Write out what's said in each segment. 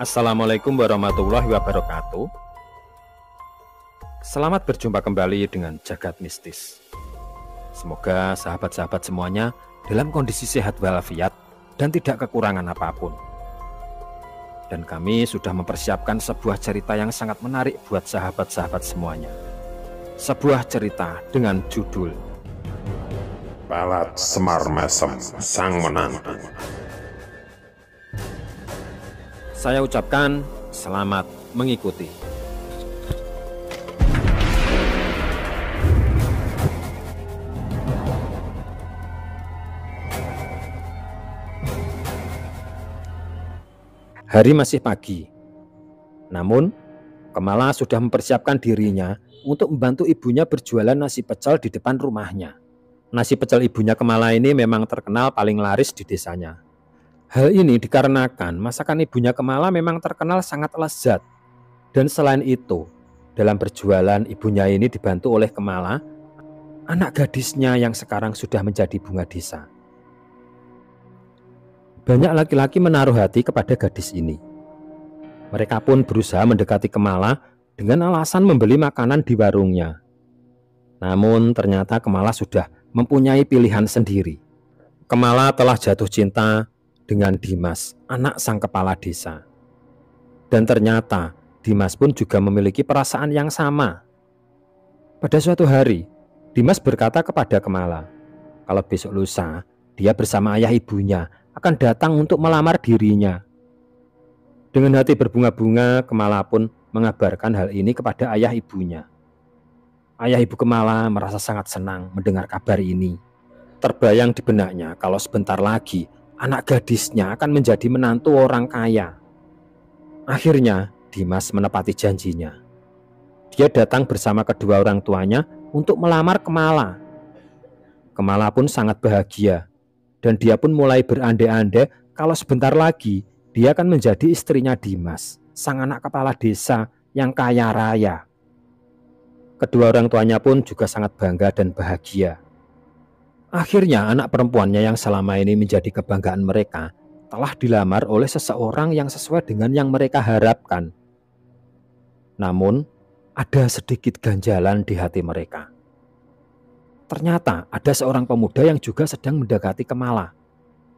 Assalamualaikum warahmatullahi wabarakatuh. Selamat berjumpa kembali dengan Jagat Mistis. Semoga sahabat-sahabat semuanya dalam kondisi sehat walafiat dan tidak kekurangan apapun. Dan kami sudah mempersiapkan sebuah cerita yang sangat menarik buat sahabat-sahabat semuanya. Sebuah cerita dengan judul Balat Semar Mesem Sang Menantu. Saya ucapkan selamat mengikuti. Hari masih pagi, namun Kemala sudah mempersiapkan dirinya untuk membantu ibunya berjualan nasi pecel di depan rumahnya. Nasi pecel ibunya Kemala ini memang terkenal paling laris di desanya. Hal ini dikarenakan masakan ibunya Kemala memang terkenal sangat lezat. Dan selain itu, dalam berjualan ibunya ini dibantu oleh Kemala, anak gadisnya yang sekarang sudah menjadi bunga desa. Banyak laki-laki menaruh hati kepada gadis ini. Mereka pun berusaha mendekati Kemala dengan alasan membeli makanan di warungnya. Namun ternyata Kemala sudah mempunyai pilihan sendiri. Kemala telah jatuh cinta dengan Dimas, anak sang kepala desa. Dan ternyata Dimas pun juga memiliki perasaan yang sama. Pada suatu hari, Dimas berkata kepada Kemala, kalau besok lusa dia bersama ayah ibunya akan datang untuk melamar dirinya. Dengan hati berbunga-bunga, Kemala pun mengabarkan hal ini kepada ayah ibunya. Ayah ibu Kemala merasa sangat senang mendengar kabar ini. Terbayang di benaknya kalau sebentar lagi anak gadisnya akan menjadi menantu orang kaya. Akhirnya Dimas menepati janjinya. Dia datang bersama kedua orang tuanya untuk melamar Kemala. Kemala pun sangat bahagia. Dan dia pun mulai berandai-andai kalau sebentar lagi dia akan menjadi istrinya Dimas, sang anak kepala desa yang kaya raya. Kedua orang tuanya pun juga sangat bangga dan bahagia. Akhirnya anak perempuannya yang selama ini menjadi kebanggaan mereka telah dilamar oleh seseorang yang sesuai dengan yang mereka harapkan. Namun ada sedikit ganjalan di hati mereka. Ternyata ada seorang pemuda yang juga sedang mendekati Kemala.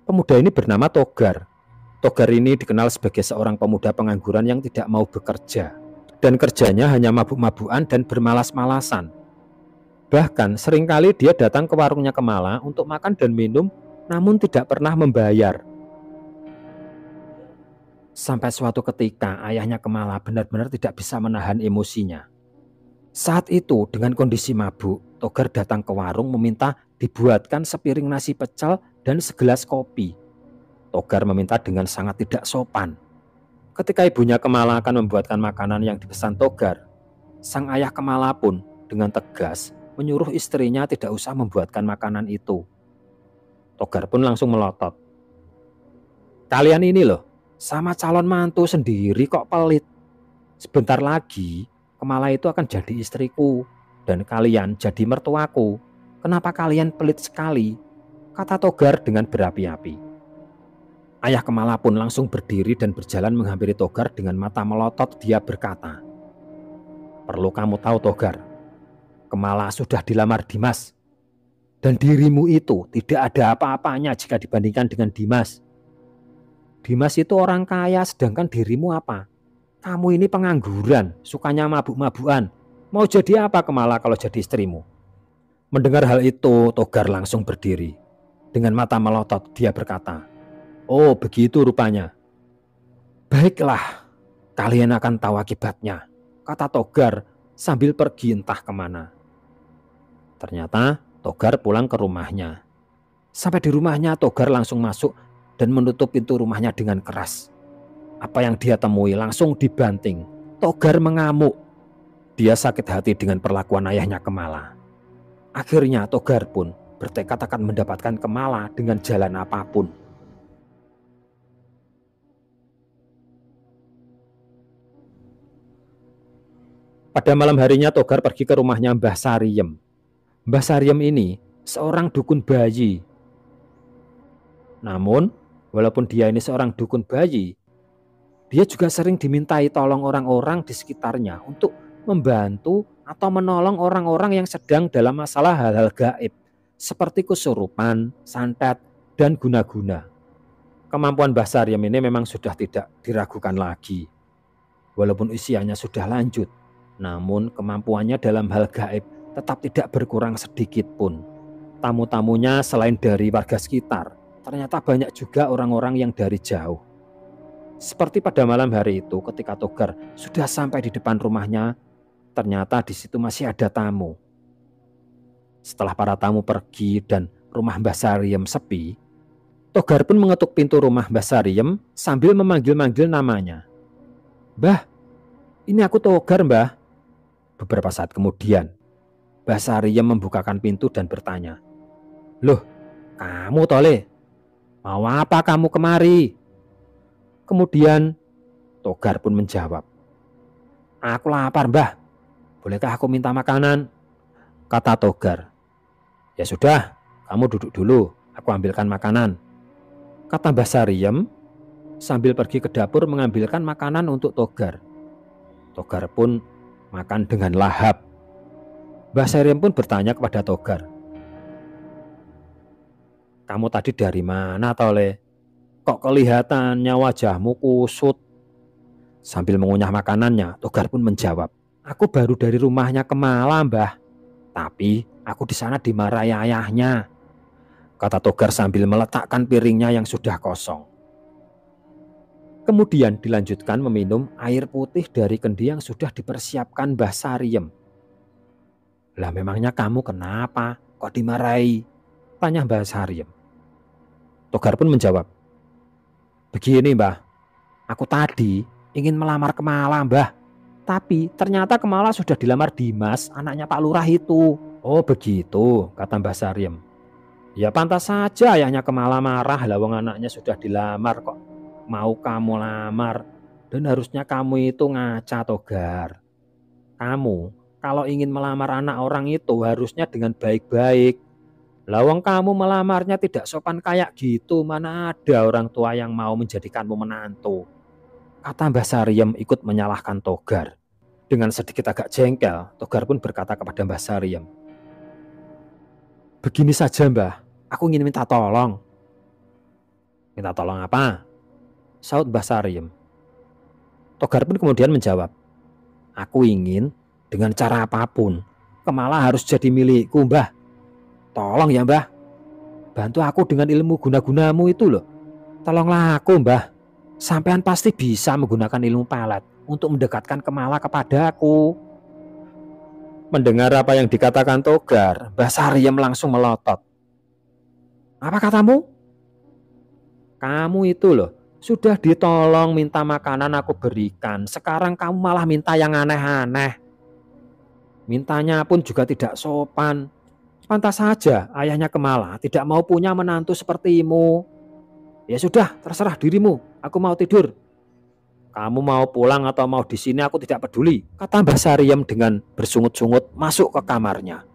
Pemuda ini bernama Togar. Togar ini dikenal sebagai seorang pemuda pengangguran yang tidak mau bekerja. Dan kerjanya hanya mabuk-mabukan dan bermalas-malasan. Bahkan seringkali dia datang ke warungnya Kemala untuk makan dan minum, namun tidak pernah membayar. Sampai suatu ketika ayahnya Kemala benar-benar tidak bisa menahan emosinya. Saat itu dengan kondisi mabuk, Togar datang ke warung meminta dibuatkan sepiring nasi pecel dan segelas kopi. Togar meminta dengan sangat tidak sopan. Ketika ibunya Kemala akan membuatkan makanan yang dipesan Togar, sang ayah Kemala pun dengan tegas menyuruh istrinya tidak usah membuatkan makanan itu. Togar pun langsung melotot. Kalian ini loh, sama calon mantu sendiri kok pelit. Sebentar lagi Kemala itu akan jadi istriku dan kalian jadi mertuaku. Kenapa kalian pelit sekali? Kata Togar dengan berapi-api. Ayah Kemala pun langsung berdiri dan berjalan menghampiri Togar dengan mata melotot. Dia berkata, perlu kamu tahu Togar, Kemala sudah dilamar Dimas. Dan dirimu itu tidak ada apa-apanya jika dibandingkan dengan Dimas. Dimas itu orang kaya sedangkan dirimu apa? Kamu ini pengangguran, sukanya mabuk-mabukan. Mau jadi apa Kemala kalau jadi istrimu? Mendengar hal itu, Togar langsung berdiri. Dengan mata melotot, dia berkata, oh begitu rupanya. Baiklah, kalian akan tahu akibatnya, kata Togar sambil pergi entah kemana. Ternyata Togar pulang ke rumahnya. Sampai di rumahnya, Togar langsung masuk dan menutup pintu rumahnya dengan keras. Apa yang dia temui langsung dibanting. Togar mengamuk. Dia sakit hati dengan perlakuan ayahnya Kemala. Akhirnya Togar pun bertekad akan mendapatkan Kemala dengan jalan apapun. Pada malam harinya Togar pergi ke rumahnya Mbah Sariem. Mbah Sariem ini seorang dukun bayi. Namun walaupun dia ini seorang dukun bayi, Dia juga sering dimintai tolong orang-orang di sekitarnya untuk membantu atau menolong orang-orang yang sedang dalam masalah hal-hal gaib seperti kesurupan, santet, dan guna-guna. Kemampuan Mbah Saryem ini memang sudah tidak diragukan lagi. Walaupun usianya sudah lanjut, namun kemampuannya dalam hal gaib tetap tidak berkurang sedikit pun. Tamu-tamunya selain dari warga sekitar, ternyata banyak juga orang-orang yang dari jauh. Seperti pada malam hari itu ketika Togar sudah sampai di depan rumahnya, ternyata di situ masih ada tamu. Setelah para tamu pergi dan rumah Mbah Saryem sepi, Togar pun mengetuk pintu rumah Mbah Saryem sambil memanggil-manggil namanya. "Mbah, ini aku Togar, Mbah." Beberapa saat kemudian, Mbah Saryem membukakan pintu dan bertanya, "Loh, kamu Tole? Mau apa kamu kemari?" Kemudian Togar pun menjawab, "Aku lapar, Mbah. Bolehkah aku minta makanan?" Kata Togar. "Ya sudah, kamu duduk dulu, aku ambilkan makanan," kata Mbah Saryem sambil pergi ke dapur mengambilkan makanan untuk Togar. Togar pun makan dengan lahap. Mbah Saryem pun bertanya kepada Togar, "Kamu tadi dari mana, Tole? Kok kelihatannya wajahmu kusut?" Sambil mengunyah makanannya, Togar pun menjawab, "Aku baru dari rumahnya Kemala, Mbah. Tapi aku di sana dimarahi ayahnya," kata Togar sambil meletakkan piringnya yang sudah kosong. Kemudian dilanjutkan meminum air putih dari kendi yang sudah dipersiapkan Mbah Saryem. "Lah memangnya kamu kenapa? Kok dimarahi?" tanya Mbah Saryem. Togar pun menjawab, "Begini, Mbah. Aku tadi ingin melamar Kemala, Mbah. Tapi ternyata Kemala sudah dilamar Dimas, anaknya Pak Lurah itu." "Oh begitu," kata Mbah Saryem. "Ya pantas saja ayahnya Kemala marah, lawang anaknya sudah dilamar kok mau kamu lamar. Dan harusnya kamu itu ngaca, Togar. Kamu kalau ingin melamar anak orang itu harusnya dengan baik-baik. Lawang kamu melamarnya tidak sopan kayak gitu, mana ada orang tua yang mau menjadikanmu menantu," kata Mbah Saryem ikut menyalahkan Togar. Dengan sedikit agak jengkel, Togar pun berkata kepada Mbah Saryem, "Begini saja, Mbah, aku ingin minta tolong." "Minta tolong apa?" saut Mbah Saryem. Togar pun kemudian menjawab, "Aku ingin dengan cara apapun Kemala harus jadi milikku, Mbah. Tolong ya, Mbah. Bantu aku dengan ilmu guna-gunamu itu loh. Tolonglah aku, Mbah. Sampean pasti bisa menggunakan ilmu pelet untuk mendekatkan Kemala kepadaku." Mendengar apa yang dikatakan Togar, Mbah Saryem langsung melotot. "Apa katamu? Kamu itu loh, sudah ditolong minta makanan aku berikan. Sekarang kamu malah minta yang aneh-aneh. Mintanya pun juga tidak sopan. Pantas saja ayahnya Kemala tidak mau punya menantu sepertimu. Ya sudah, terserah dirimu. Aku mau tidur. Kamu mau pulang atau mau di sini aku tidak peduli," kata Mbah Saryem dengan bersungut-sungut masuk ke kamarnya.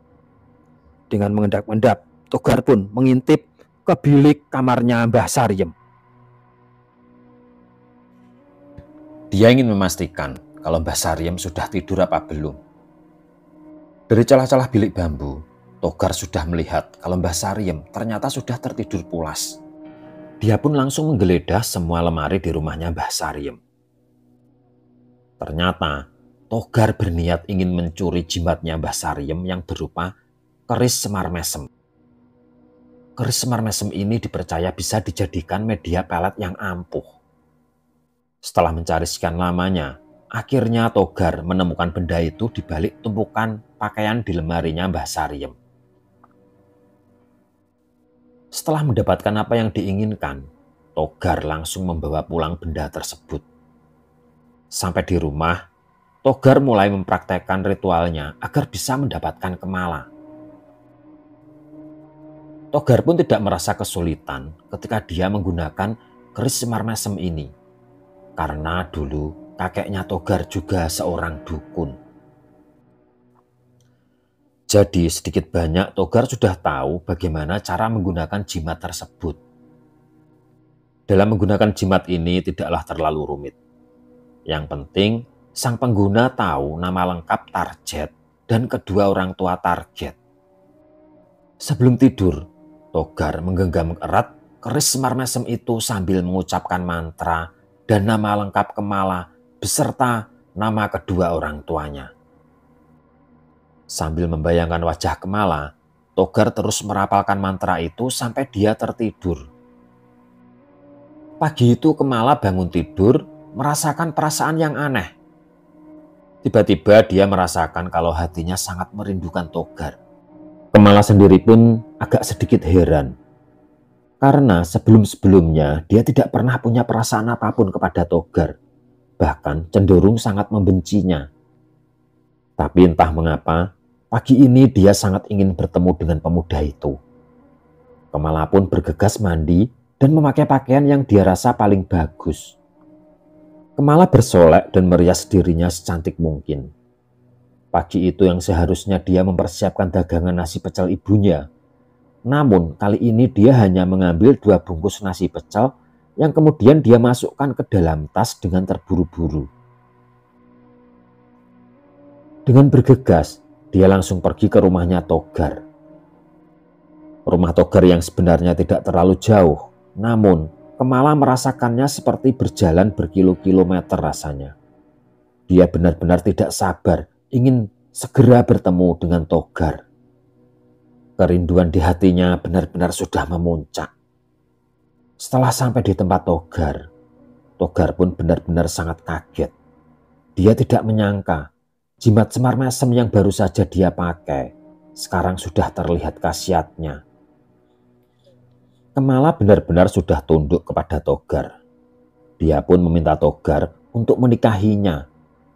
Dengan mengendap-endap, Togar pun mengintip ke bilik kamarnya Mbah Saryem. Dia ingin memastikan kalau Mbah Saryem sudah tidur apa belum. Dari celah-celah bilik bambu, Togar sudah melihat kalau Mbah Saryem ternyata sudah tertidur pulas. Dia pun langsung menggeledah semua lemari di rumahnya Mbah Saryem. Ternyata Togar berniat ingin mencuri jimatnya Mbah Saryem yang berupa keris Semar Mesem. Keris Semar Mesem ini dipercaya bisa dijadikan media pelet yang ampuh. Setelah mencari sekian lamanya, akhirnya Togar menemukan benda itu di balik tumpukan pakaian di lemarinya Mbah Saryem. Setelah mendapatkan apa yang diinginkan, Togar langsung membawa pulang benda tersebut. Sampai di rumah, Togar mulai mempraktekkan ritualnya agar bisa mendapatkan Kemala. Togar pun tidak merasa kesulitan ketika dia menggunakan keris Semar Mesem ini. Karena dulu kakeknya Togar juga seorang dukun. Jadi sedikit banyak Togar sudah tahu bagaimana cara menggunakan jimat tersebut. Dalam menggunakan jimat ini tidaklah terlalu rumit. Yang penting, sang pengguna tahu nama lengkap target dan kedua orang tua target. Sebelum tidur, Togar menggenggam erat keris semar mesem itu sambil mengucapkan mantra dan nama lengkap Kemala beserta nama kedua orang tuanya. Sambil membayangkan wajah Kemala, Togar terus merapalkan mantra itu sampai dia tertidur. Pagi itu Kemala bangun tidur merasakan perasaan yang aneh. Tiba-tiba dia merasakan kalau hatinya sangat merindukan Togar. Kemala sendiri pun agak sedikit heran. Karena sebelum-sebelumnya dia tidak pernah punya perasaan apapun kepada Togar. Bahkan cenderung sangat membencinya. Tapi entah mengapa, pagi ini dia sangat ingin bertemu dengan pemuda itu. Kemala pun bergegas mandi dan memakai pakaian yang dia rasa paling bagus. Kemala bersolek dan merias dirinya secantik mungkin. Pagi itu yang seharusnya dia mempersiapkan dagangan nasi pecel ibunya. Namun kali ini dia hanya mengambil 2 bungkus nasi pecel yang kemudian dia masukkan ke dalam tas dengan terburu-buru. Dengan bergegas, dia langsung pergi ke rumahnya Togar. Rumah Togar yang sebenarnya tidak terlalu jauh, namun Kemala merasakannya seperti berjalan berkilo-kilometer rasanya. Dia benar-benar tidak sabar ingin segera bertemu dengan Togar. Kerinduan di hatinya benar-benar sudah memuncak. Setelah sampai di tempat Togar, Togar pun benar-benar sangat kaget. Dia tidak menyangka jimat semar mesem yang baru saja dia pakai sekarang sudah terlihat khasiatnya. Kemala benar-benar sudah tunduk kepada Togar. Dia pun meminta Togar untuk menikahinya.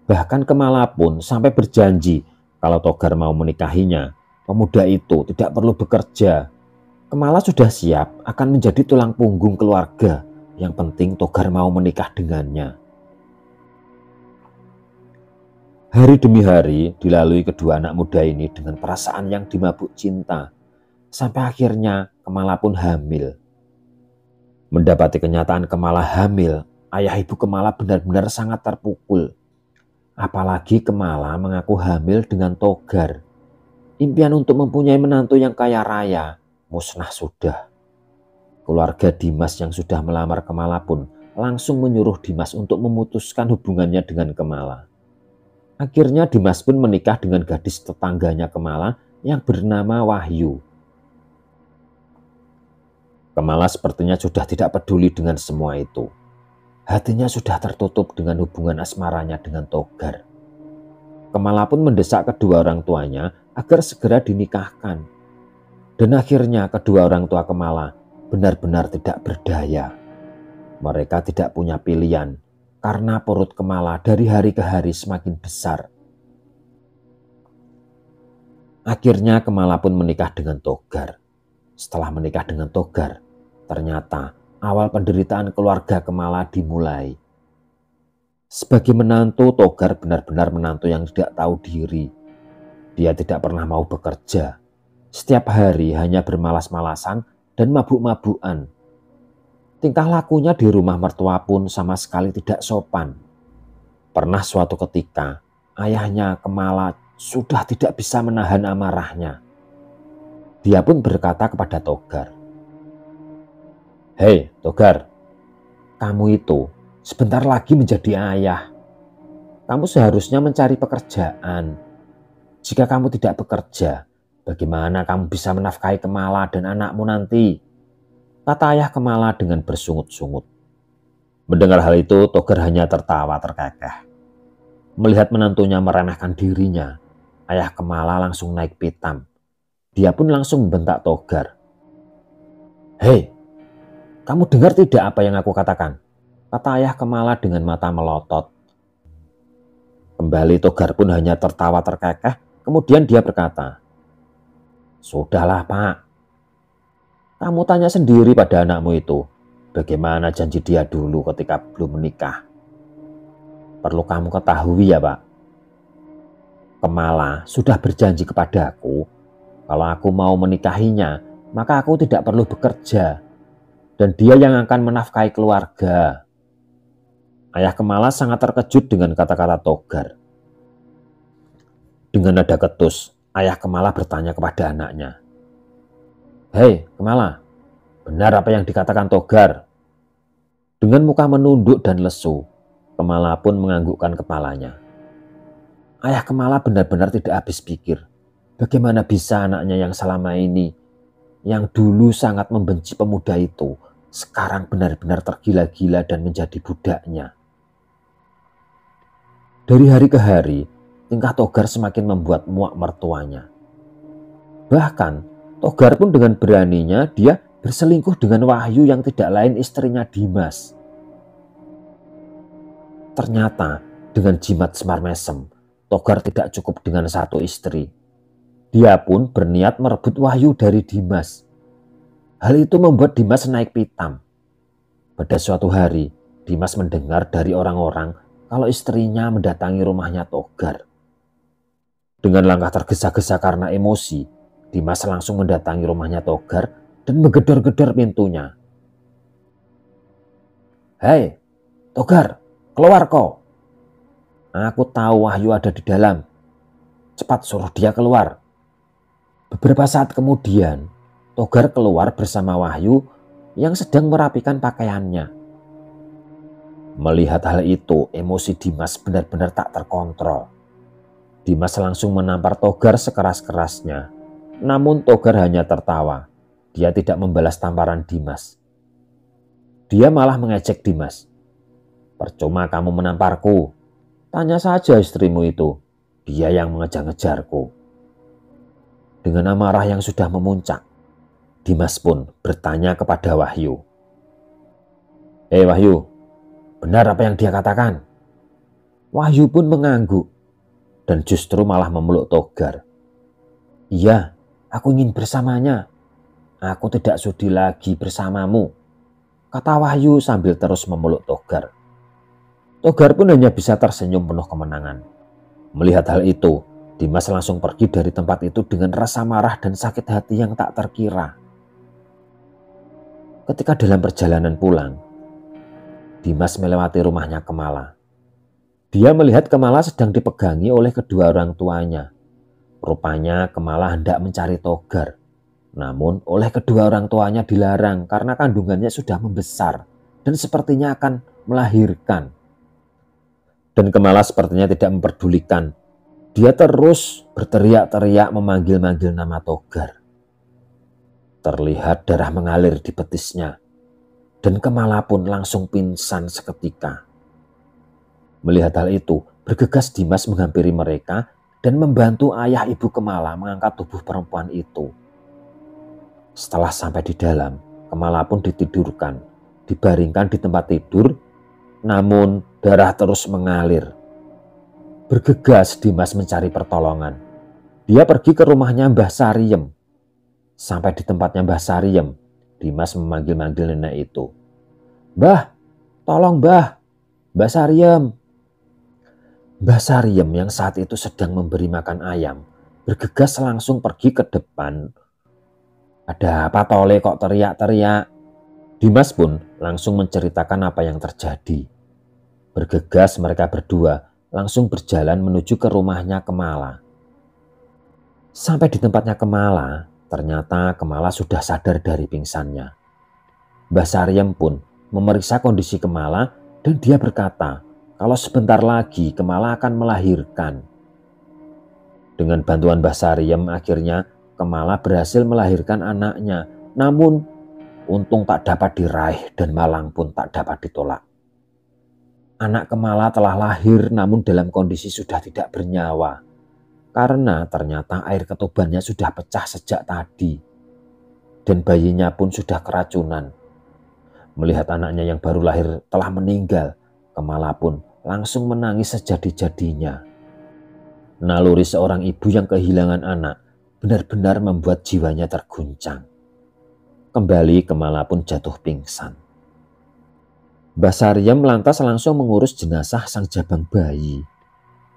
Bahkan Kemala pun sampai berjanji kalau Togar mau menikahinya, pemuda itu tidak perlu bekerja. Kemala sudah siap akan menjadi tulang punggung keluarga. Yang penting Togar mau menikah dengannya. Hari demi hari dilalui kedua anak muda ini dengan perasaan yang dimabuk cinta. Sampai akhirnya Kemala pun hamil. Mendapati kenyataan Kemala hamil, ayah ibu Kemala benar-benar sangat terpukul. Apalagi Kemala mengaku hamil dengan Togar. Impian untuk mempunyai menantu yang kaya raya musnah sudah. Keluarga Dimas yang sudah melamar Kemala pun langsung menyuruh Dimas untuk memutuskan hubungannya dengan Kemala. Akhirnya Dimas pun menikah dengan gadis tetangganya Kemala yang bernama Wahyu. Kemala sepertinya sudah tidak peduli dengan semua itu. Hatinya sudah tertutup dengan hubungan asmaranya dengan Togar. Kemala pun mendesak kedua orang tuanya agar segera dinikahkan. Dan akhirnya kedua orang tua Kemala benar-benar tidak berdaya. Mereka tidak punya pilihan karena perut Kemala dari hari ke hari semakin besar. Akhirnya Kemala pun menikah dengan Togar. Setelah menikah dengan Togar, ternyata awal penderitaan keluarga Kemala dimulai. Sebagai menantu, Togar benar-benar menantu yang tidak tahu diri. Dia tidak pernah mau bekerja. Setiap hari hanya bermalas-malasan dan mabuk-mabukan. Tingkah lakunya di rumah mertua pun sama sekali tidak sopan. Pernah suatu ketika, ayahnya Kemala sudah tidak bisa menahan amarahnya. Dia pun berkata kepada Togar, "Hei Togar, kamu itu sebentar lagi menjadi ayah. Kamu seharusnya mencari pekerjaan. Jika kamu tidak bekerja, bagaimana kamu bisa menafkahi Kemala dan anakmu nanti?" Kata ayah Kemala dengan bersungut-sungut. Mendengar hal itu, Togar hanya tertawa terkekeh. Melihat menantunya meremehkan dirinya, ayah Kemala langsung naik pitam. Dia pun langsung membentak Togar. "Hei, kamu dengar tidak apa yang aku katakan?" Kata ayah Kemala dengan mata melotot. Kembali Togar pun hanya tertawa terkekeh. Kemudian dia berkata, "Sudahlah Pak. Kamu tanya sendiri pada anakmu itu. Bagaimana janji dia dulu ketika belum menikah. Perlu kamu ketahui ya Pak. Kemala sudah berjanji kepadaku. Kalau aku mau menikahinya, maka aku tidak perlu bekerja. Dan dia yang akan menafkahi keluarga." Ayah Kemala sangat terkejut dengan kata-kata Togar. Dengan nada ketus, ayah Kemala bertanya kepada anaknya, "Hei Kemala, benar apa yang dikatakan Togar?" Dengan muka menunduk dan lesu, Kemala pun menganggukkan kepalanya. Ayah Kemala benar-benar tidak habis pikir. Bagaimana bisa anaknya yang selama ini, yang dulu sangat membenci pemuda itu, sekarang benar-benar tergila-gila dan menjadi budaknya. Dari hari ke hari, tingkah Togar semakin membuat muak mertuanya. Bahkan, Togar pun dengan beraninya dia berselingkuh dengan Wahyu yang tidak lain istrinya Dimas. Ternyata, dengan jimat Semar Mesem, Togar tidak cukup dengan satu istri. Dia pun berniat merebut Wahyu dari Dimas. Hal itu membuat Dimas naik pitam. Pada suatu hari, Dimas mendengar dari orang-orang kalau istrinya mendatangi rumahnya Togar. Dengan langkah tergesa-gesa karena emosi, Dimas langsung mendatangi rumahnya Togar dan menggedor-gedor pintunya. "Hei, Togar, keluar kau. Aku tahu Wahyu ada di dalam. Cepat suruh dia keluar." Beberapa saat kemudian, Togar keluar bersama Wahyu yang sedang merapikan pakaiannya. Melihat hal itu, emosi Dimas benar-benar tak terkontrol. Dimas langsung menampar Togar sekeras-kerasnya. Namun Togar hanya tertawa. Dia tidak membalas tamparan Dimas. Dia malah mengejek Dimas. "Percuma kamu menamparku. Tanya saja istrimu itu. Dia yang mengejar-ngejarku." Dengan amarah yang sudah memuncak, Dimas pun bertanya kepada Wahyu. "Hei Wahyu, benar apa yang dia katakan?" Wahyu pun mengangguk dan justru malah memeluk Togar. "Iya, aku ingin bersamanya. Aku tidak sudi lagi bersamamu," kata Wahyu sambil terus memeluk Togar. Togar pun hanya bisa tersenyum penuh kemenangan. Melihat hal itu, Dimas langsung pergi dari tempat itu dengan rasa marah dan sakit hati yang tak terkira. Ketika dalam perjalanan pulang, Dimas melewati rumahnya Kemala. Dia melihat Kemala sedang dipegangi oleh kedua orang tuanya. Rupanya Kemala hendak mencari Togar. Namun oleh kedua orang tuanya dilarang karena kandungannya sudah membesar dan sepertinya akan melahirkan. Dan Kemala sepertinya tidak memperdulikan. Dia terus berteriak-teriak memanggil-manggil nama Togar. Terlihat darah mengalir di betisnya. Dan Kemala pun langsung pingsan seketika. Melihat hal itu, bergegas Dimas menghampiri mereka dan membantu ayah ibu Kemala mengangkat tubuh perempuan itu. Setelah sampai di dalam, Kemala pun ditidurkan, dibaringkan di tempat tidur, namun darah terus mengalir. Bergegas Dimas mencari pertolongan. Dia pergi ke rumahnya Mbah Sariem. Sampai di tempatnya Mbah Sariem, Dimas memanggil-manggil nenek itu. "Mbah, tolong Mbah, Mbah Sariem." Mbah Sariem yang saat itu sedang memberi makan ayam, bergegas langsung pergi ke depan. "Ada apa tole kok teriak-teriak?" Dimas pun langsung menceritakan apa yang terjadi. Bergegas mereka berdua langsung berjalan menuju ke rumahnya Kemala. Sampai di tempatnya Kemala, ternyata Kemala sudah sadar dari pingsannya. Mbah Sariem pun memeriksa kondisi Kemala dan dia berkata kalau sebentar lagi Kemala akan melahirkan. Dengan bantuan Mbah Sariem akhirnya Kemala berhasil melahirkan anaknya, namun untung tak dapat diraih dan malang pun tak dapat ditolak. Anak Kemala telah lahir namun dalam kondisi sudah tidak bernyawa karena ternyata air ketubannya sudah pecah sejak tadi dan bayinya pun sudah keracunan. Melihat anaknya yang baru lahir telah meninggal, Kemala pun langsung menangis sejadi-jadinya. Naluri seorang ibu yang kehilangan anak benar-benar membuat jiwanya terguncang. Kembali Kemala pun jatuh pingsan. Mbah Sariem lantas langsung mengurus jenazah sang jabang bayi.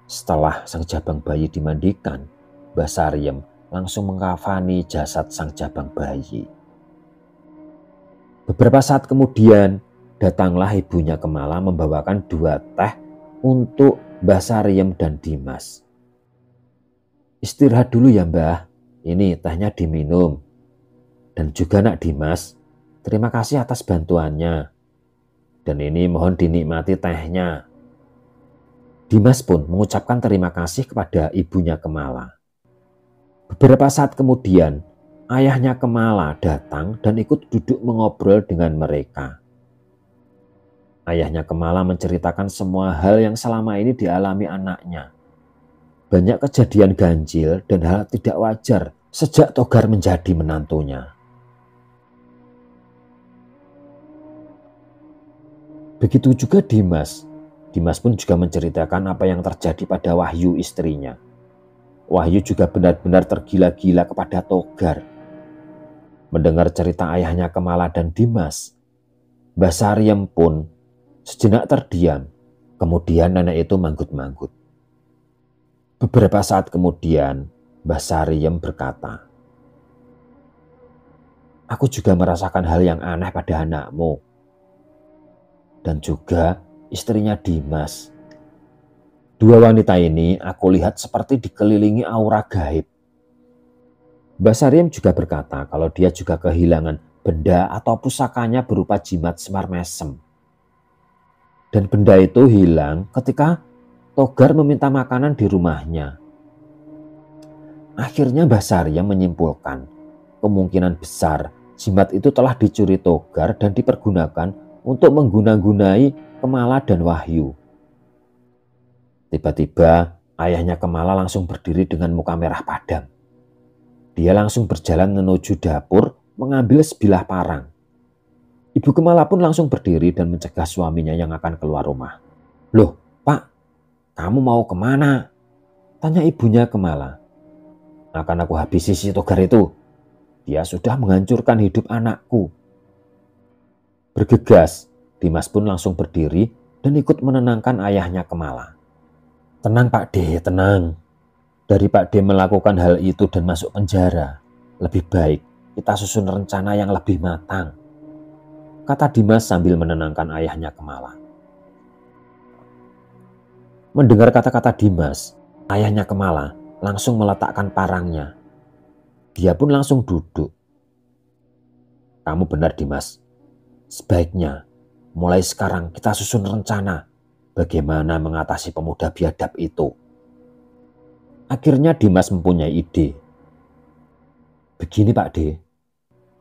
Setelah sang jabang bayi dimandikan, Mbah Sariem langsung mengkafani jasad sang jabang bayi. Beberapa saat kemudian, datanglah ibunya Kemala membawakan 2 teh untuk Mbah Sariem dan Dimas. "Istirahat dulu ya Mbah, ini tehnya diminum. Dan juga Nak Dimas, terima kasih atas bantuannya. Dan ini mohon dinikmati tehnya." Dimas pun mengucapkan terima kasih kepada ibunya Kemala. Beberapa saat kemudian, ayahnya Kemala datang dan ikut duduk mengobrol dengan mereka. Ayahnya Kemala menceritakan semua hal yang selama ini dialami anaknya. Banyak kejadian ganjil dan hal tidak wajar sejak Togar menjadi menantunya. Begitu juga Dimas. Dimas pun juga menceritakan apa yang terjadi pada Wahyu istrinya. Wahyu juga benar-benar tergila-gila kepada Togar. Mendengar cerita ayahnya Kemala dan Dimas, Mbah Sariem pun sejenak terdiam. Kemudian nenek itu manggut-manggut. Beberapa saat kemudian, Mbah Sariem berkata, "Aku juga merasakan hal yang aneh pada anakmu. Dan juga istrinya Dimas. 2 wanita ini aku lihat seperti dikelilingi aura gaib." Mbah Sariem juga berkata kalau dia juga kehilangan benda atau pusakanya berupa jimat Semar Mesem. Dan benda itu hilang ketika Togar meminta makanan di rumahnya. Akhirnya Mbah Sariem menyimpulkan kemungkinan besar jimat itu telah dicuri Togar dan dipergunakan untuk mengguna-gunai Kemala dan Wahyu. Tiba-tiba ayahnya Kemala langsung berdiri dengan muka merah padam. Dia langsung berjalan menuju dapur mengambil sebilah parang. Ibu Kemala pun langsung berdiri dan mencegah suaminya yang akan keluar rumah. "Loh Pak, kamu mau kemana?" tanya ibunya Kemala. "Akan aku habisi si Togar itu. Dia sudah menghancurkan hidup anakku." Bergegas, Dimas pun langsung berdiri dan ikut menenangkan ayahnya Kemala. "Tenang Pak D, tenang. Dari Pak D melakukan hal itu dan masuk penjara, lebih baik kita susun rencana yang lebih matang," kata Dimas sambil menenangkan ayahnya Kemala. Mendengar kata-kata Dimas, ayahnya Kemala langsung meletakkan parangnya. Dia pun langsung duduk. "Kamu benar Dimas. Sebaiknya mulai sekarang kita susun rencana bagaimana mengatasi pemuda biadab itu." Akhirnya Dimas mempunyai ide. "Begini Pak D,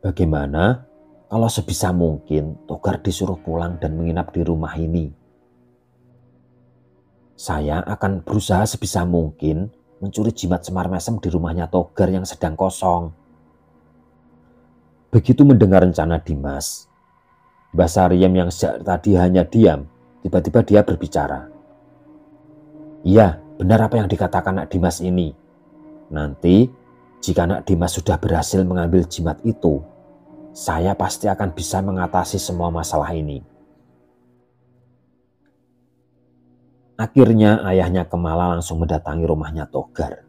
bagaimana kalau sebisa mungkin Togar disuruh pulang dan menginap di rumah ini? Saya akan berusaha sebisa mungkin mencuri jimat Semar Mesem di rumahnya Togar yang sedang kosong." Begitu mendengar rencana Dimas, Mbah Sariem yang sejak tadi hanya diam, tiba-tiba dia berbicara. "Iya, benar apa yang dikatakan Nak Dimas ini. Nanti jika Nak Dimas sudah berhasil mengambil jimat itu, saya pasti akan bisa mengatasi semua masalah ini." Akhirnya ayahnya Kemala langsung mendatangi rumahnya Togar.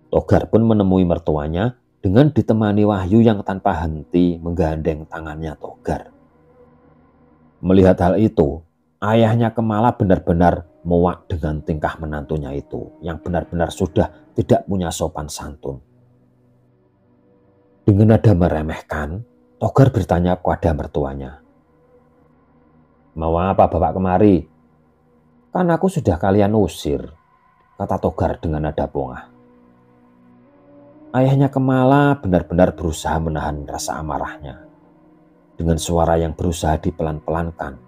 Togar pun menemui mertuanya dengan ditemani Wahyu yang tanpa henti menggandeng tangannya Togar. Melihat hal itu, ayahnya Kemala benar-benar muak dengan tingkah menantunya itu yang benar-benar sudah tidak punya sopan santun. Dengan nada meremehkan, Togar bertanya kepada mertuanya, "Mau apa bapak kemari? Kan aku sudah kalian usir," kata Togar dengan nada pongah. Ayahnya Kemala benar-benar berusaha menahan rasa amarahnya. Dengan suara yang berusaha dipelan-pelankan,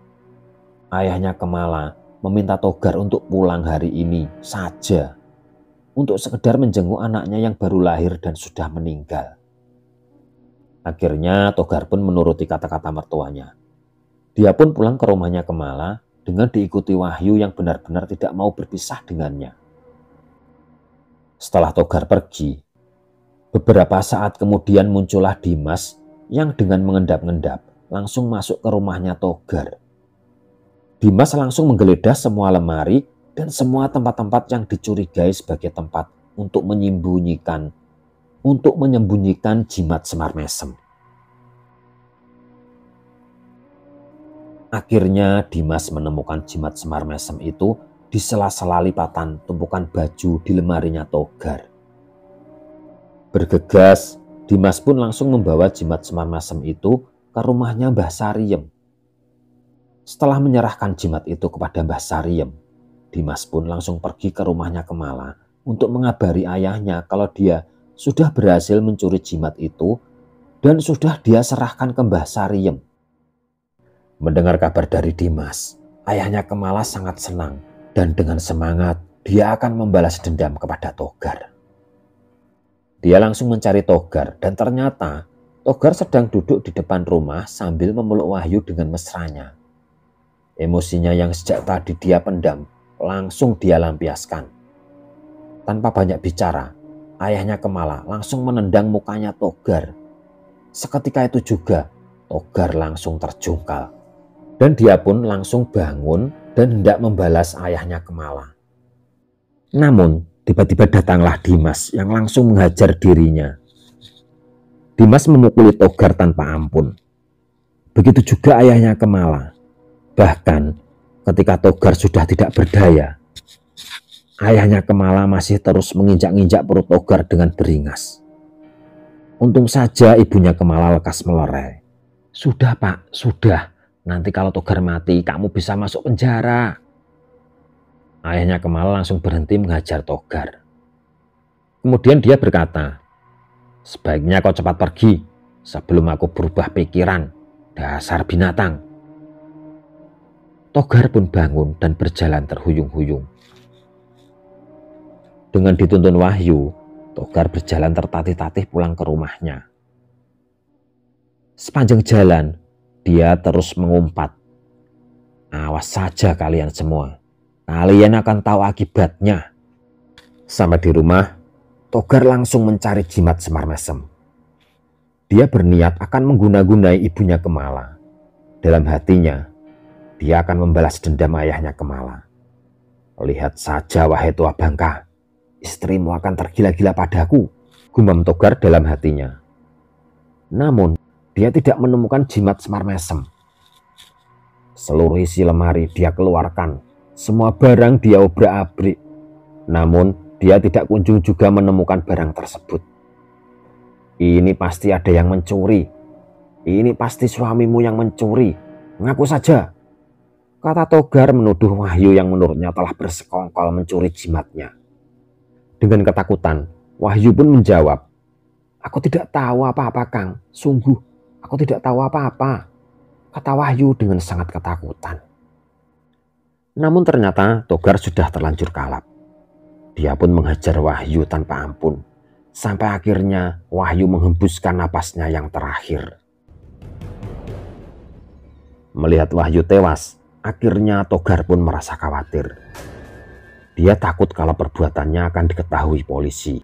ayahnya Kemala meminta Togar untuk pulang hari ini saja, untuk sekedar menjenguk anaknya yang baru lahir dan sudah meninggal. Akhirnya Togar pun menuruti kata-kata mertuanya. Dia pun pulang ke rumahnya Kemala dengan diikuti Wahyu yang benar-benar tidak mau berpisah dengannya. Setelah Togar pergi, beberapa saat kemudian muncullah Dimas yang dengan mengendap-endap langsung masuk ke rumahnya Togar. Dimas langsung menggeledah semua lemari dan semua tempat-tempat yang dicurigai sebagai tempat untuk menyembunyikan jimat Semar Mesem. Akhirnya Dimas menemukan jimat Semar Mesem itu di sela-sela lipatan tumpukan baju di lemarinya Togar. Bergegas, Dimas pun langsung membawa jimat Semar Mesem itu ke rumahnya Mbah Sariem. Setelah menyerahkan jimat itu kepada Mbah Sariem, Dimas pun langsung pergi ke rumahnya Kemala untuk mengabari ayahnya kalau dia sudah berhasil mencuri jimat itu dan sudah dia serahkan ke Mbah Sariem. Mendengar kabar dari Dimas, ayahnya Kemala sangat senang dan dengan semangat dia akan membalas dendam kepada Togar. Dia langsung mencari Togar dan ternyata Togar sedang duduk di depan rumah sambil memeluk Wahyu dengan mesranya. Emosinya yang sejak tadi dia pendam langsung dia lampiaskan. Tanpa banyak bicara, ayahnya Kemala langsung menendang mukanya Togar. Seketika itu juga Togar langsung terjungkal. Dan dia pun langsung bangun dan hendak membalas ayahnya Kemala. Namun tiba-tiba datanglah Dimas yang langsung menghajar dirinya. Dimas memukuli Togar tanpa ampun. Begitu juga ayahnya Kemala. Bahkan ketika Togar sudah tidak berdaya, ayahnya Kemala masih terus menginjak-injak perut Togar dengan beringas. Untung saja ibunya Kemala lekas melerai. "Sudah Pak, sudah. Nanti kalau Togar mati, kamu bisa masuk penjara." Ayahnya Kemala langsung berhenti menghajar Togar. Kemudian dia berkata, "Sebaiknya kau cepat pergi sebelum aku berubah pikiran, dasar binatang." Togar pun bangun dan berjalan terhuyung-huyung. Dengan dituntun Wahyu, Togar berjalan tertatih-tatih pulang ke rumahnya. Sepanjang jalan, dia terus mengumpat, "Awas saja kalian semua. Kalian akan tahu akibatnya." Sampai di rumah, Togar langsung mencari jimat Semar Mesem. Dia berniat akan mengguna-gunai ibunya Kemala. Dalam hatinya, dia akan membalas dendam ayahnya Kemala. "Lihat saja wahai tua bangka, istrimu akan tergila-gila padaku," gumam Togar dalam hatinya. Namun, dia tidak menemukan jimat Semar Mesem. Seluruh isi lemari dia keluarkan, semua barang dia obrak-abrik. Namun, dia tidak kunjung juga menemukan barang tersebut. "Ini pasti ada yang mencuri. Ini pasti suamimu yang mencuri. Ngaku saja," kata Togar menuduh Wahyu yang menurutnya telah bersekongkol mencuri jimatnya. Dengan ketakutan, Wahyu pun menjawab, "Aku tidak tahu apa-apa, Kang. Sungguh, aku tidak tahu apa-apa," kata Wahyu dengan sangat ketakutan. Namun ternyata Togar sudah terlanjur kalap. Dia pun menghajar Wahyu tanpa ampun, sampai akhirnya Wahyu menghembuskan napasnya yang terakhir. Melihat Wahyu tewas, akhirnya Togar pun merasa khawatir. Dia takut kalau perbuatannya akan diketahui polisi.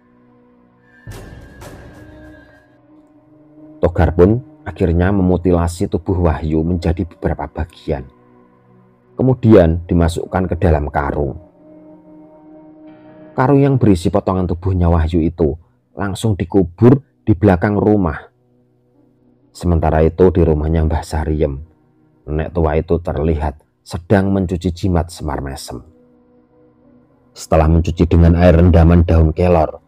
Togar pun akhirnya memutilasi tubuh Wahyu menjadi beberapa bagian. Kemudian dimasukkan ke dalam karung. Karung yang berisi potongan tubuhnya Wahyu itu langsung dikubur di belakang rumah. Sementara itu di rumahnya Mbah Sariem, nenek tua itu terlihat sedang mencuci jimat Semar Mesem. Setelah mencuci dengan air rendaman daun kelor,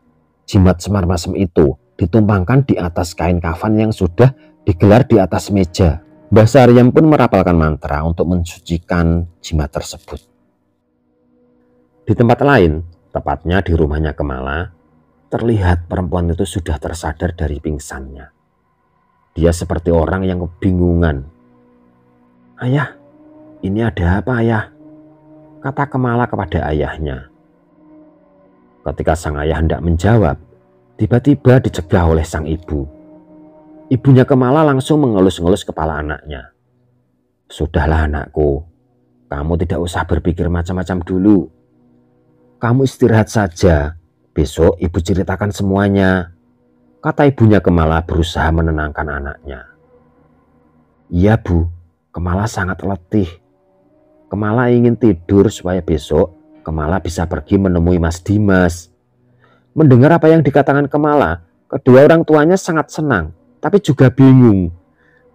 jimat Semar Mesem itu ditumpangkan di atas kain kafan yang sudah digelar di atas meja. Mbah Sariem pun merapalkan mantra untuk mensucikan jimat tersebut. Di tempat lain, tepatnya di rumahnya Kemala, terlihat perempuan itu sudah tersadar dari pingsannya. Dia seperti orang yang kebingungan. "Ayah, ini ada apa ayah?" kata Kemala kepada ayahnya. Ketika sang ayah hendak menjawab, tiba-tiba dicegah oleh sang ibu. Ibunya Kemala langsung mengelus-ngelus kepala anaknya. "Sudahlah anakku, kamu tidak usah berpikir macam-macam dulu. Kamu istirahat saja, besok ibu ceritakan semuanya," kata ibunya Kemala berusaha menenangkan anaknya. "Iya Bu, Kemala sangat letih. Kemala ingin tidur supaya besok Kemala bisa pergi menemui Mas Dimas." Mendengar apa yang dikatakan Kemala, kedua orang tuanya sangat senang, tapi juga bingung.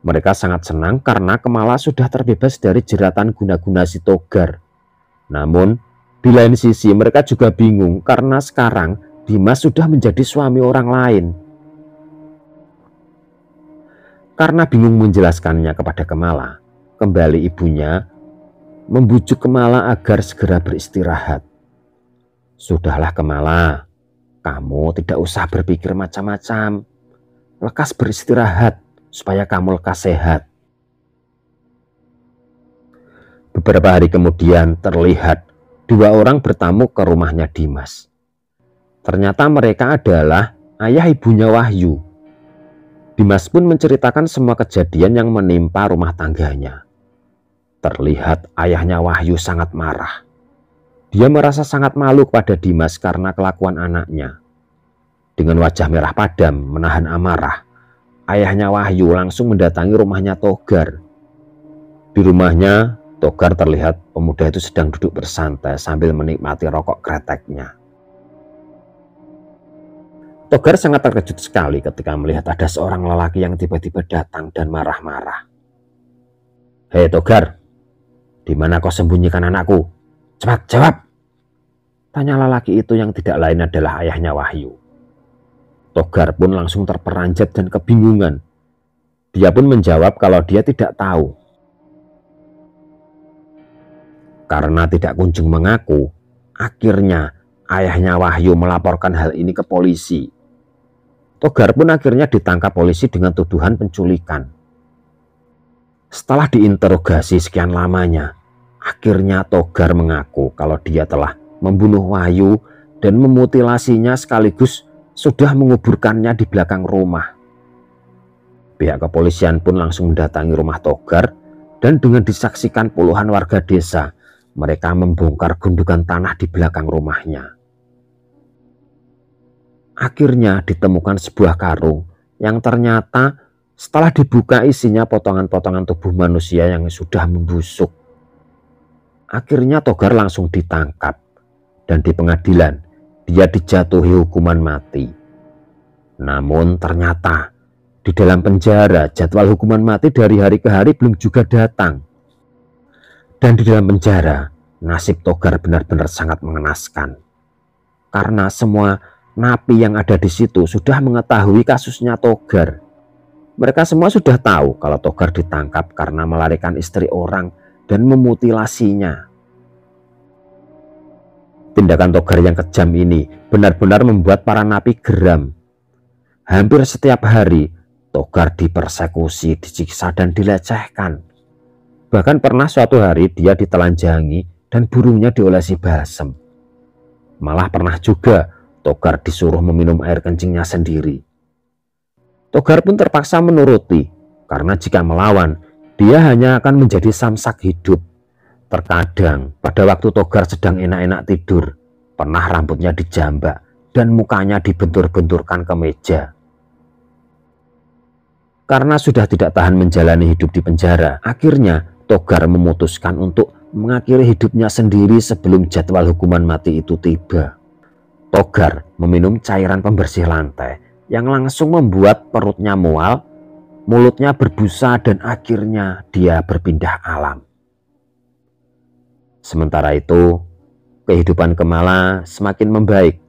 Mereka sangat senang karena Kemala sudah terbebas dari jeratan guna-guna si Togar. Namun, di lain sisi mereka juga bingung karena sekarang Dimas sudah menjadi suami orang lain. Karena bingung menjelaskannya kepada Kemala, kembali ibunya membujuk Kemala agar segera beristirahat. Sudahlah Kemala, kamu tidak usah berpikir macam-macam. Lekas beristirahat supaya kamu lekas sehat. Beberapa hari kemudian terlihat dua orang bertamu ke rumahnya Dimas. Ternyata mereka adalah ayah ibunya Wahyu. Dimas pun menceritakan semua kejadian yang menimpa rumah tangganya. Terlihat ayahnya Wahyu sangat marah. Dia merasa sangat malu pada Dimas karena kelakuan anaknya. Dengan wajah merah padam menahan amarah, ayahnya Wahyu langsung mendatangi rumahnya Togar. Di rumahnya, Togar terlihat pemuda itu sedang duduk bersantai sambil menikmati rokok kreteknya. Togar sangat terkejut sekali ketika melihat ada seorang lelaki yang tiba-tiba datang dan marah-marah. "Hei Togar, di mana kau sembunyikan anakku? Cepat jawab!" tanya lelaki itu yang tidak lain adalah ayahnya Wahyu. Togar pun langsung terperanjat dan kebingungan. Dia pun menjawab kalau dia tidak tahu. Karena tidak kunjung mengaku, akhirnya ayahnya Wahyu melaporkan hal ini ke polisi. Togar pun akhirnya ditangkap polisi dengan tuduhan penculikan. Setelah diinterogasi sekian lamanya, akhirnya Togar mengaku kalau dia telah membunuh Wahyu dan memutilasinya sekaligus sudah menguburkannya di belakang rumah. Pihak kepolisian pun langsung mendatangi rumah Togar dan dengan disaksikan puluhan warga desa, mereka membongkar gundukan tanah di belakang rumahnya. Akhirnya ditemukan sebuah karung yang ternyata setelah dibuka isinya potongan-potongan tubuh manusia yang sudah membusuk. Akhirnya Togar langsung ditangkap dan di pengadilan dia dijatuhi hukuman mati. Namun ternyata di dalam penjara jadwal hukuman mati dari hari ke hari belum juga datang. Dan di dalam penjara nasib Togar benar-benar sangat mengenaskan. Karena semua napi yang ada di situ sudah mengetahui kasusnya Togar. Mereka semua sudah tahu kalau Togar ditangkap karena melarikan istri orang dan memutilasinya. Tindakan Togar yang kejam ini benar-benar membuat para napi geram. Hampir setiap hari Togar dipersekusi, disiksa dan dilecehkan. Bahkan pernah suatu hari dia ditelanjangi dan burungnya diolesi balsem. Malah pernah juga Togar disuruh meminum air kencingnya sendiri. Togar pun terpaksa menuruti karena jika melawan dia hanya akan menjadi samsak hidup. Terkadang pada waktu Togar sedang enak-enak tidur, pernah rambutnya dijambak dan mukanya dibentur-benturkan ke meja. Karena sudah tidak tahan menjalani hidup di penjara, akhirnya Togar memutuskan untuk mengakhiri hidupnya sendiri sebelum jadwal hukuman mati itu tiba. Togar meminum cairan pembersih lantai yang langsung membuat perutnya mual, mulutnya berbusa dan akhirnya dia berpindah alam. Sementara itu, kehidupan Kemala semakin membaik.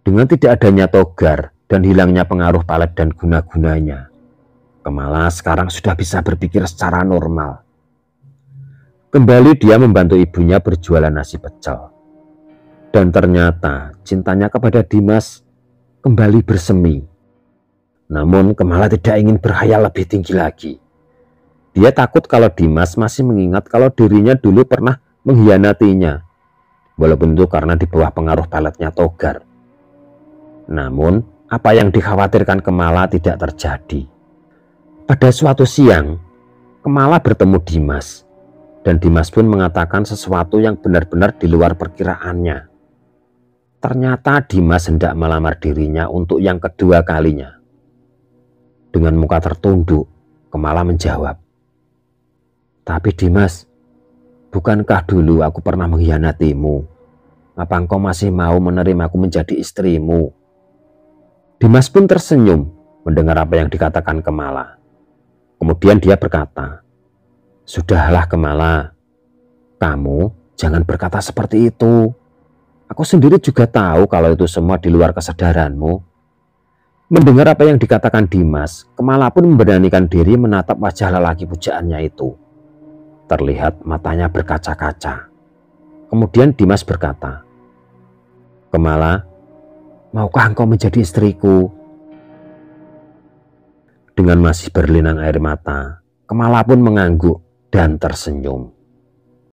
Dengan tidak adanya Togar dan hilangnya pengaruh palet dan guna-gunanya, Kemala sekarang sudah bisa berpikir secara normal. Kembali dia membantu ibunya berjualan nasi pecel. Dan ternyata cintanya kepada Dimas kembali bersemi. Namun Kemala tidak ingin berkhayal lebih tinggi lagi. Dia takut kalau Dimas masih mengingat kalau dirinya dulu pernah mengkhianatinya, walaupun itu karena di bawah pengaruh peletnya Togar. Namun, apa yang dikhawatirkan Kemala tidak terjadi. Pada suatu siang, Kemala bertemu Dimas, dan Dimas pun mengatakan sesuatu yang benar-benar di luar perkiraannya. Ternyata Dimas hendak melamar dirinya untuk yang kedua kalinya. Dengan muka tertunduk, Kemala menjawab, "Tapi Dimas, bukankah dulu aku pernah mengkhianatimu? Apa engkau masih mau menerimaku menjadi istrimu?" Dimas pun tersenyum mendengar apa yang dikatakan Kemala. Kemudian dia berkata, "Sudahlah Kemala, kamu jangan berkata seperti itu. Aku sendiri juga tahu kalau itu semua di luar kesadaranmu." Mendengar apa yang dikatakan Dimas, Kemala pun memberanikan diri menatap wajah lelaki pujaannya itu. Terlihat matanya berkaca-kaca. Kemudian Dimas berkata, "Kemala, maukah engkau menjadi istriku?" Dengan masih berlinang air mata, Kemala pun mengangguk dan tersenyum.